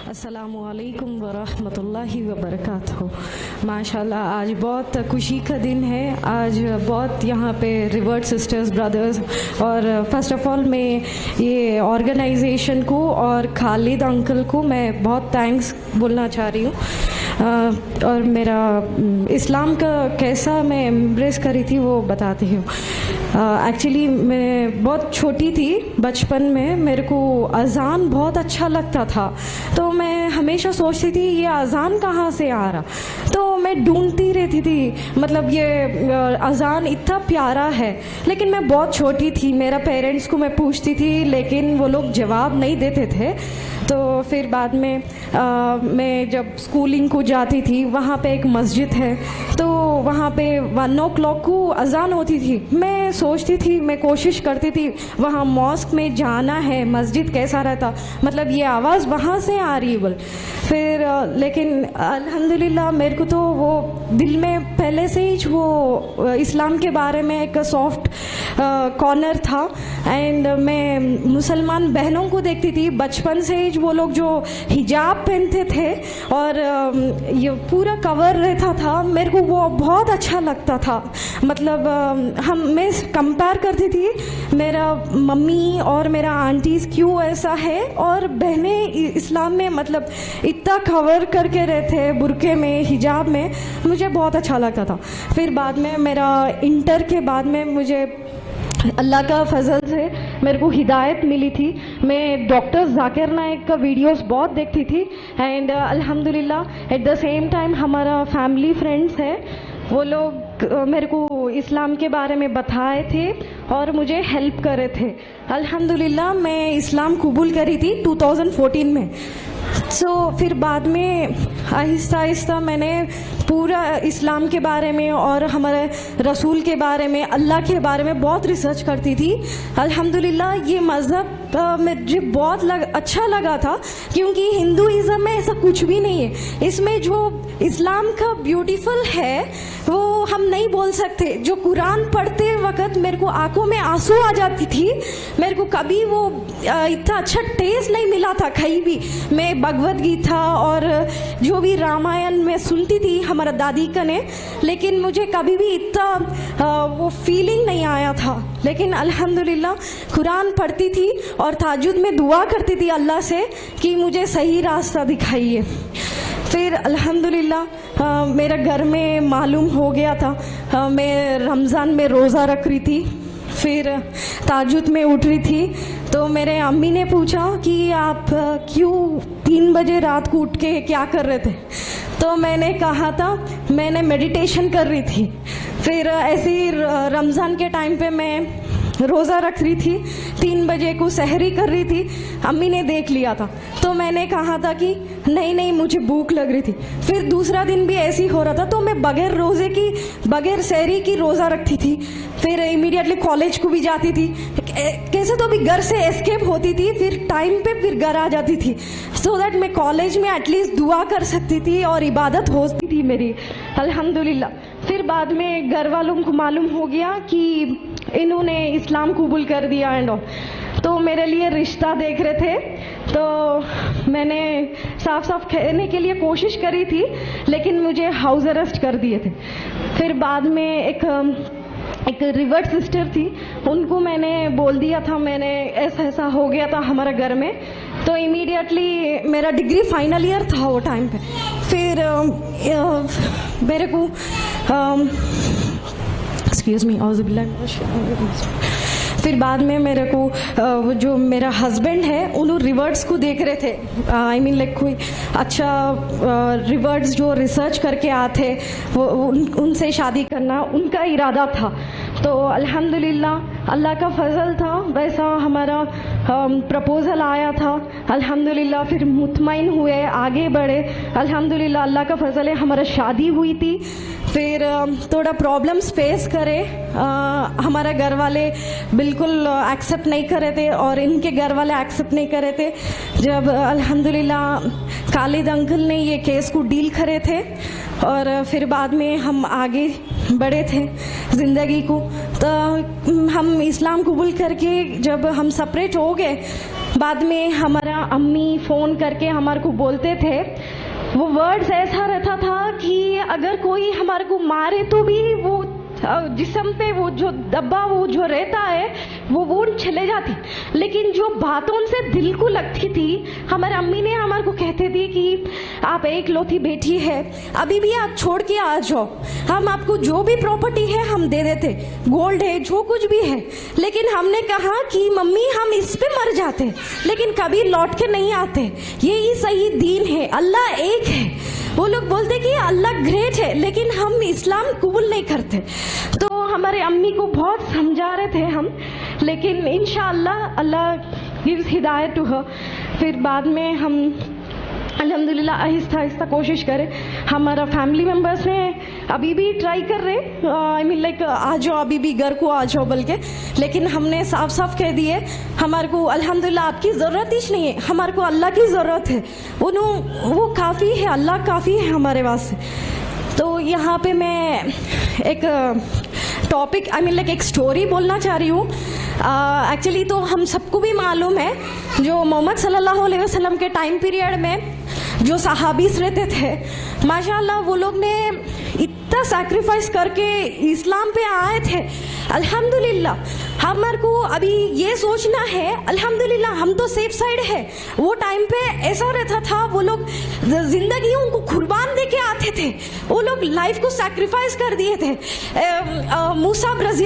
अस्सलामुअलैकुम वरहमतुल्लाहि वबरकातुहू। माशाल्लाह आज बहुत खुशी का दिन है। आज बहुत यहाँ पे रिवर्ड सिस्टर्स ब्रदर्स और फर्स्ट ऑफ ऑल मैं ये ऑर्गेनाइजेशन को और खालिद अंकल को मैं बहुत थैंक्स बोलना चाह रही हूँ। और मेरा इस्लाम का कैसा मैं एम्ब्रेस करी थी वो बताती हूँ। एक्चुअली मैं बहुत छोटी थी, बचपन में मेरे को अज़ान बहुत अच्छा लगता था, तो मैं हमेशा सोचती थी ये अज़ान कहाँ से आ रहा, तो मैं ढूंढती रहती थी। मतलब ये अज़ान इतना प्यारा है, लेकिन मैं बहुत छोटी थी। मेरा पेरेंट्स को मैं पूछती थी, लेकिन वो लोग जवाब नहीं देते थे। तो फिर बाद में मैं जब स्कूलिंग को जाती थी, वहाँ पे एक मस्जिद है, तो वहाँ पे 1 o'clock को अज़ान होती थी। मैं सोचती थी, मैं कोशिश करती थी वहाँ मॉस्क में जाना है, मस्जिद कैसा रहता, मतलब ये आवाज़ वहाँ से आ रही है बोल। फिर लेकिन अल्हम्दुलिल्लाह मेरे को तो वो दिल में पहले से ही वो इस्लाम के बारे में एक सॉफ्ट कॉर्नर था। एंड मैं मुसलमान बहनों को देखती थी बचपन से ही, वो लोग जो हिजाब पहनते थे और ये पूरा कवर रहता था, मेरे को वो बहुत अच्छा लगता था। मतलब मैं कंपेयर करती थी मेरा मम्मी और मेरा आंटीज़ क्यों ऐसा है, और बहनें इस्लाम में मतलब इतना कवर करके रहते हैं, बुरके में, हिजाब में, मुझे बहुत अच्छा लगता था। फिर बाद में मेरा इंटर के बाद में मुझे अल्लाह का फजल से मेरे को हिदायत मिली थी। मैं डॉक्टर जाकिर नाइक का वीडियोस बहुत देखती थी एंड अल्हम्दुलिल्लाह एट द सेम टाइम हमारा फैमिली फ्रेंड्स है, वो लोग मेरे को इस्लाम के बारे में बताए थे और मुझे हेल्प करे थे। अल्हम्दुलिल्लाह मैं इस्लाम कबूल करी थी 2014 में। फिर बाद में आहिस्ता आहिस्ता मैंने पूरा इस्लाम के बारे में और हमारे रसूल के बारे में, अल्लाह के बारे में बहुत रिसर्च करती थी। अल्हम्दुलिल्लाह ये मज़हब मुझे बहुत अच्छा लगा था, क्योंकि हिंदुइज़्म में ऐसा कुछ भी नहीं है। इसमें जो इस्लाम का ब्यूटीफुल है वो हम नहीं बोल सकते। जो कुरान पढ़ते वक्त मेरे को आंखों में आंसू आ जाती थी। मेरे को कभी वो इतना अच्छा टेस्ट नहीं मिला था कहीं भी। मैं भगवद गीता और जो भी रामायण में सुनती थी हमारा दादी का ने, लेकिन मुझे कभी भी इतना वो फीलिंग नहीं आया था। लेकिन अल्हम्दुलिल्लाह कुरान पढ़ती थी और तहज्जुद में दुआ करती थी अल्लाह से कि मुझे सही रास्ता दिखाइए। फिर अल्हम्दुलिल्लाह मेरा घर में मालूम हो गया था, मैं रमज़ान में रोज़ा रख रही थी, फिर तहज्जुद में उठ रही थी, तो मेरे अम्मी ने पूछा कि आप क्यों 3 बजे रात को उठ के क्या कर रहे थे, तो मैंने कहा था मैंने मेडिटेशन कर रही थी। फिर ऐसे ही रमज़ान के टाइम पे मैं रोज़ा रख रही थी, 3 बजे को सहरी कर रही थी, अम्मी ने देख लिया था, तो मैंने कहा था कि नहीं नहीं मुझे भूख लग रही थी। फिर दूसरा दिन भी ऐसे ही हो रहा था, तो मैं बगैर रोज़े की, बगैर सहरी की रोज़ा रखती थी। फिर इमीडिएटली कॉलेज को भी जाती थी, कैसे तो भी घर से एस्केप होती थी, फिर टाइम पे फिर घर आ जाती थी, सो दैट मैं कॉलेज में एटलीस्ट दुआ कर सकती थी और इबादत होती थी मेरी, अल्हम्दुलिल्लाह। फिर बाद में घर वालों को मालूम हो गया कि इन्होंने इस्लाम कबूल कर दिया एंड ऑल, तो मेरे लिए रिश्ता देख रहे थे। तो मैंने साफ साफ कहने के लिए कोशिश करी थी, लेकिन मुझे हाउस अरेस्ट कर दिए थे। फिर बाद में एक रिवर्ड सिस्टर थी, उनको मैंने बोल दिया था, मैंने ऐसा हो गया था हमारा घर में, तो इमीडिएटली मेरा डिग्री फाइनल ईयर था वो टाइम पे। फिर मेरे को एक्सक्यूज़ मी, फिर बाद में मेरे को जो मेरा हस्बैंड है उन्होंने रिवर्ड्स को देख रहे थे, आई मीन लाइक कोई अच्छा रिवर्ड्स जो रिसर्च करके आते वो उनसे शादी करना उनका इरादा था। तो अल्हम्दुलिल्लाह अल्लाह का फजल था, वैसा हमारा प्रपोज़ल आया था। अल्हम्दुलिल्लाह फिर मुतमईन हुए, आगे बढ़े, अल्हम्दुलिल्लाह अल्लाह का फजल है, हमारा शादी हुई थी। फिर थोड़ा प्रॉब्लम्स फेस करे, हमारा घर वाले बिल्कुल एक्सेप्ट नहीं कर रहे थे और इनके घर वाले एक्सेप्ट नहीं कर रहे थे। जब अल्हम्दुलिल्लाह खालिद अंकल ने ये केस को डील करे थे और फिर बाद में हम आगे बढ़े थे ज़िंदगी को, तो हम इस्लाम कबूल करके जब हम सेपरेट हो गए, बाद में हमारा अम्मी फ़ोन करके हमारे को बोलते थे, वो वर्ड्स ऐसा रहता था कि अगर कोई हमारे को मारे तो भी वो जिस्म पे वो जो दब्बा वो जो रहता है वो वुंड चले जाती, लेकिन जो बातों उनसे दिल को लगती थी, हमारे अम्मी ने हमारे को कहते थे कि आप एक लौती बेटी है, अभी भी आप छोड़ के आ जाओ, हम आपको जो भी प्रॉपर्टी है हम दे देते, गोल्ड है जो कुछ भी है। लेकिन हमने कहा कि मम्मी हम इस पे मर जाते लेकिन कभी लौट के नहीं आते, यही सही दीन है, अल्लाह एक है। वो लोग बोलते कि अल्लाह ग्रेट है लेकिन हम इस्लाम कबूल नहीं करते। तो हमारे अम्मी को बहुत समझा रहे थे हम, लेकिन इंशाअल्लाह अल्लाह गिव्स हिदायत टू हर। फिर बाद में हम अल्हम्दुलिल्लाह आहिस्ता आहिस्ता कोशिश करें। हमारा फैमिली मेम्बर्स ने अभी भी ट्राई कर रहे, आई मीन लाइक आ जाओ अभी भी घर को आ जाओ बल्कि, लेकिन हमने साफ साफ कह दिए हमारे को अल्हम्दुलिल्लाह आपकी ज़रूरत ही नहीं है, हमारे को अल्लाह की ज़रूरत है, वो काफ़ी है, अल्लाह काफ़ी है हमारे वास्ते। तो यहाँ पे मैं एक टॉपिक आई मीन लाइक एक स्टोरी बोलना चाह रही हूँ। एक्चुअली तो हम सबको भी मालूम है जो मोहम्मद सल्लल्लाहु अलैहि वसल्लम के टाइम पीरियड में जो सहाबीस रहते थे, माशाल्लाह वो लोग ने इतना सैक्रिफाइस करके इस्लाम पे आए थे। अल्हम्दुलिल्लाह हमारे को अभी ये सोचना है अल्हम्दुलिल्लाह हम तो सेफ साइड है। वो टाइम पे ऐसा रहता था, वो लोग जिंदगी उनको कुर्बान दे के आते थे, वो लोग लाइफ को सैक्रिफाइस कर दिए थे। मुसाब रजी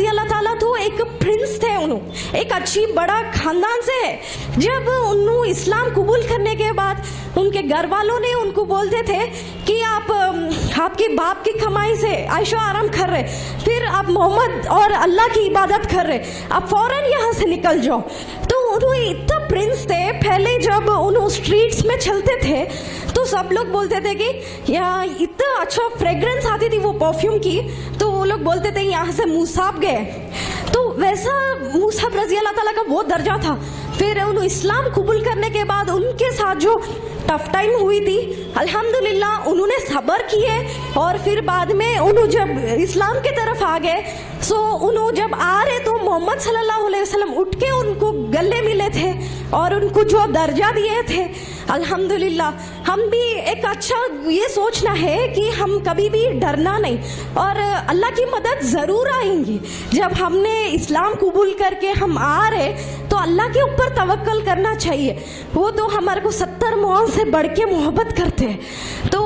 अल्लाह ताला तो एक प्रिंस थे, उन्होंने एक अच्छी बड़ा खानदान से है। जब उन्होंने इस्लाम कबूल करने के बाद उनके घर वालों ने उनको बोलते थे कि आप आपके बाप की कमाई से आयशो आराम कर रहे, फिर आप मोहम्मद और अल्लाह की इबादत कर रहे, आप फौरन यहाँ से निकल जाओ। तो उन्होंने इतना प्रिंस थे, पहले जब उन्होंने स्ट्रीट्स में चलते थे तो सब लोग बोलते थे कि यहाँ इतना अच्छा फ्रेग्रेंस आती थी वो परफ्यूम की, तो वो लोग बोलते थे यहाँ से मुसाब गए। तो वैसा मुसाब रजी अल्लाह ताला का वो दर्जा था। फिर उन्होंने इस्लाम कबूल करने के बाद उनके साथ जो टफ टाइम हुई थी, अल्हम्दुलिल्लाह उन्होंने सब्र किए और फिर बाद में उन्होंने जब इस्लाम की तरफ आ गए, सो उन्होंने जब आ रहे तो मोहम्मद सल्लल्लाहु अलैहि वसल्लम उठ के उनको गले मिले थे और उनको जो दर्जा दिए थे। अल्हम्दुलिल्लाह हम भी एक अच्छा ये सोचना है कि हम कभी भी डरना नहीं और अल्लाह की मदद ज़रूर आएंगी। जब हमने इस्लाम कबूल करके हम आ रहे तो अल्लाह के ऊपर तवक्कल करना चाहिए, वो तो हमारे को 70 मौत से बढ़ के मोहब्बत करते हैं। तो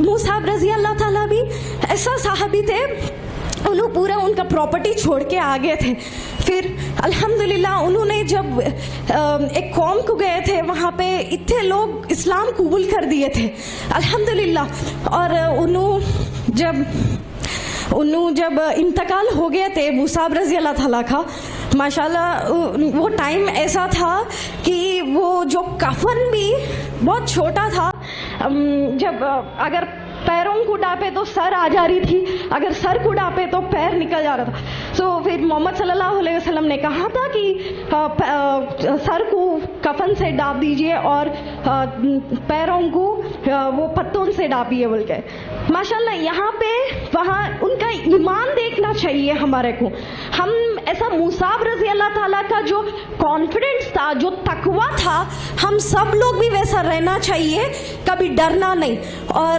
मुसाब रजी अल्लाह ताला भी ऐसा साहबी थे, उन्होंने पूरा उनका प्रॉपर्टी छोड़ के आ गए थे। फिर अल्हम्दुलिल्लाह उन्होंने जब एक कौम को गए थे, वहाँ पे इतने लोग इस्लाम कबूल कर दिए थे अल्हम्दुलिल्लाह। और उन्होंने जब इंतकाल हो गए थे मुसाब रजी अल्लाह ताला का, माशाल्लाह वो टाइम ऐसा था कि वो जो कफन भी बहुत छोटा था, जब अगर पैरों को डापे तो सर आ जा रही थी, अगर सर को डापे तो पैर निकल जा रहा था। सो फिर मोहम्मद सल्लल्लाहु अलैहि वसल्लम ने कहा था कि सर को कफन से डाप दीजिए और पैरों को वो पत्तों से डापिए बोल के। माशाल्लाह यहाँ पे वहाँ उनका ईमान देखना चाहिए हमारे को। हम ऐसा मुसाब रजी अल्लाह ताला का जो कॉन्फिडेंस था, जो तकवा था, हम सब लोग भी वैसा रहना चाहिए, कभी डरना नहीं। और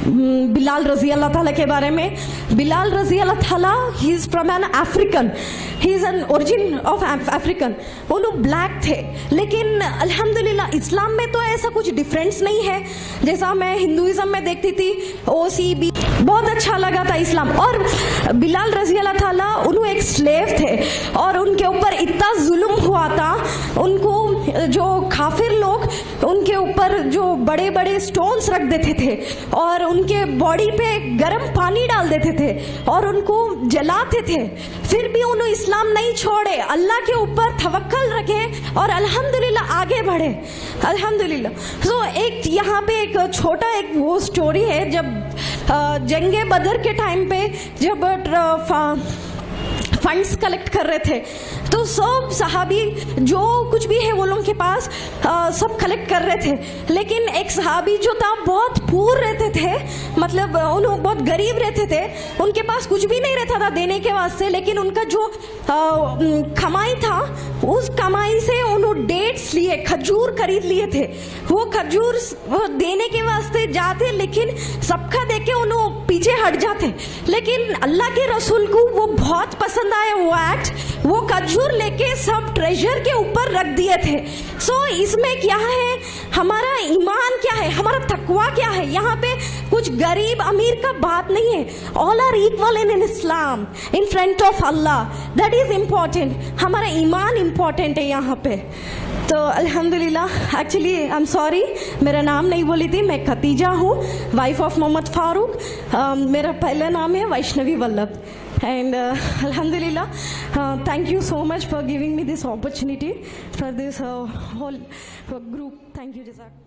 बिलाल रजी अल्लाह ताला के बारे में, बिलाल रजी अल्लाह ताला he is from an African, he is an origin of African. वो लोग ब्लैक थे, लेकिन अल्हम्दुलिल्लाह इस्लाम में तो ऐसा कुछ डिफरेंस नहीं है जैसा मैं हिंदुइज्म में देखती थी। OCB बहुत अच्छा लगा था इस्लाम। और बिलाल रजी अल्लाह ताला उन्होंने एक स्लेव थे और उनके ऊपर इतना जुल्म हुआ था, उनको जो काफिर लोग उनके ऊपर जो बड़े बड़े स्टोन्स रख देते थे और उनके बॉडी पे गर्म पानी डाल देते थे और उनको जलाते थे, फिर भी उन्होंने इस्लाम नहीं छोड़े, अल्लाह के ऊपर तवक्कल रखे और अल्हम्दुलिल्लाह आगे बढ़े अल्हम्दुलिल्लाह। सो एक यहाँ पे एक छोटा एक वो स्टोरी है, जब जंगे बदर के टाइम पे जब फंड्स कलेक्ट कर रहे थे तो सब सहाबी जो कुछ भी है वो लोगों के पास सब कलेक्ट कर रहे थे। लेकिन एक सहाबी जो था बहुत पूर रहते थे, मतलब उन्होंने बहुत गरीब रहते थे, उनके पास कुछ भी नहीं रहता था देने के वास्ते। लेकिन उनका जो कमाई था, उस कमाई से उन्होंने डेट्स लिए, खजूर खरीद लिए थे। वो खजूर देने के वास्ते जाते, लेकिन सबका देके उन्होंने पीछे हट जाते। लेकिन अल्लाह के रसूल को वो बहुत पसंद आया वो एक्ट, वो खजूर लेके सब ट्रेजर के ऊपर रख दिए थे। सो इसमें क्या है, हमारा ईमान क्या है, हमारा तकवा क्या है। यहाँ पे कुछ गरीब अमीर का बात नहीं है। All are equal in Islam in front of Allah, that is important. हमारा ईमान इम्पोर्टेंट है यहाँ पे। तो अल्हम्दुलिल्लाह, एक्चुअली आई एम सॉरी, मेरा नाम नहीं बोली थी। मैं खतीजा हूँ, वाइफ ऑफ मोहम्मद फारूक। मेरा पहला नाम है वैष्णवी वल्लभ। एंड अल्हम्दुलिल्लाह, thank you so much for giving me this opportunity for this whole group. Thank you, Jazak.